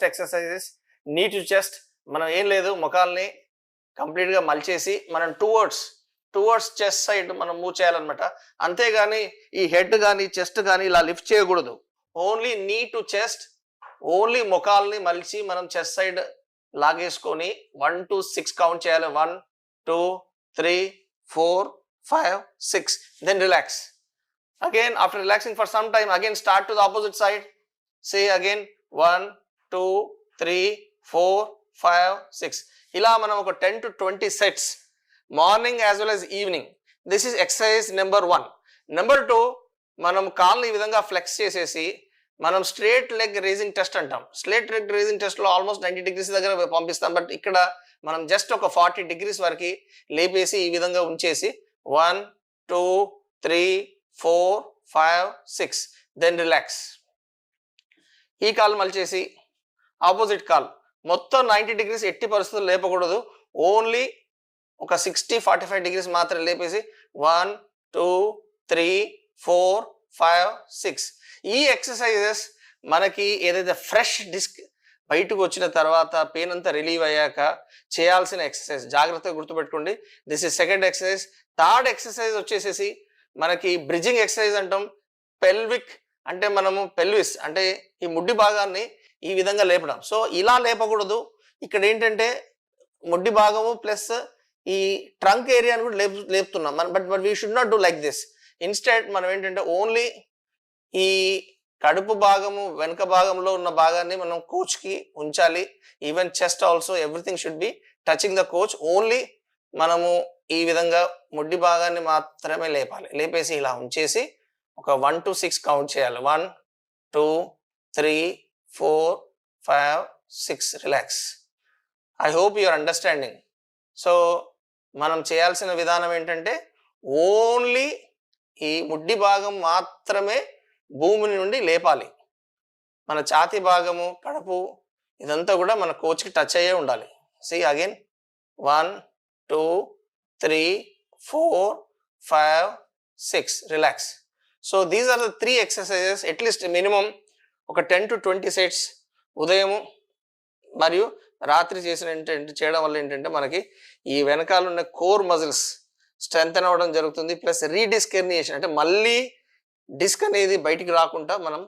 First exercises నీ to chest. మనం ఏం లేదు, ముఖాల్ని కంప్లీట్గా మలిచేసి మనం టువర్డ్స్ చెస్ట్ సైడ్ మనం మూవ్ చేయాలన్నమాట. అంతేగాని ఈ హెడ్ కానీ చెస్ట్ కానీ ఇలా లిఫ్ట్ చేయకూడదు. Only knee to chest, only ముఖాల్ని మలిచి మనం చెస్ట్ సైడ్ లాగేసుకొని 1 to 6 కౌంట్ చేయాలి. 1 2 3 4 5 6. Then relax. Again, after relaxing for some time, again start to the opposite side. Say again 1 2 3 4 5 6. ఇలా మనం ఒక 10 to 20 sets morning as well as evening. This is exercise number 1. Number 2, మనం కాల్ని ఈ విధంగా flex చేసేసి మనం స్ట్రేట్ లెగ్ రేజింగ్ టెస్ట్ అంటాం. స్ట్రేట్ లెగ్ రేజింగ్ టెస్ట్లో ఆల్మోస్ట్ 90 degrees దగ్గర పంపిస్తాం. బట్ ఇక్కడ మనం జస్ట్ ఒక 40 degrees వరకు లేపేసి ఈ విధంగా ఉంచేసి 1 2 3 4 5 6. Then relax. ఈ కాల్ మలిచేసి ఆపోజిట్ కాల్ మొత్తం 90 degrees ఎట్టి పరిస్థితులు లేపకూడదు. ఓన్లీ ఒక 60-45 degrees మాత్రం లేపేసి 1 2 3 4 5 6. ఈ ఎక్సర్సైజెస్ మనకి ఏదైతే ఫ్రెష్ డిస్క్ బయటకు వచ్చిన తర్వాత పెయిన్ అంతా రిలీవ్ అయ్యాక చేయాల్సిన ఎక్సర్సైజ్. జాగ్రత్తగా గుర్తుపెట్టుకోండి. This is second exercise. Third exercise వచ్చేసేసి మనకి బ్రిడ్జింగ్ ఎక్సర్సైజ్ అంటాం. పెల్విక్ అంటే మనము పెల్విస్ అంటే ఈ ముడ్డి భాగాన్ని ఈ విధంగా లేపడం. సో ఇలా లేపకూడదు. ఇక్కడ ఏంటంటే ముడ్డి భాగము ప్లస్ ఈ ట్రంక్ ఏరియాని కూడా లేపుతున్నాం. But we should not do like this. Instead మనం ఏంటంటే ఓన్లీ ఈ కడుపు భాగము వెనుక భాగంలో ఉన్న భాగాన్ని మనం కోచ్కి ఉంచాలి. Even chest also everything should be touching the coach. Only మనము ఈ విధంగా ముడ్డి భాగాన్ని మాత్రమే లేపాలి. లేపేసి ఇలా ఉంచేసి ఒక 1 to 6 కౌంట్ చేయాలి. 1 2 3 4 5 6. Relax. I hope you are understanding. So మనం చేయాల్సిన విధానం ఏంటంటే ఓన్లీ ఈ ముడ్డి భాగం మాత్రమే భూమి నుండి లేపాలి. మన ఛాతీ భాగము కడుపు ఇదంతా కూడా మన కోచ్కి టచ్ అయ్యే ఉండాలి. See again 1 2 3 4 5 6. Relax. So these are the 3 exercises. At least minimum ఒక 10 to 20 sets ఉదయము మరియు రాత్రి చేయడం వల్ల ఏంటంటే మనకి ఈ వెనకాల ఉన్న కోర్ మజిల్స్ స్ట్రెంగ్తెన్ అవ్వడం జరుగుతుంది. ప్లస్ రీడిస్క్ హెర్నియేషన్ అంటే మళ్ళీ డిస్క్ అనేది బయటికి రాకుండా మనం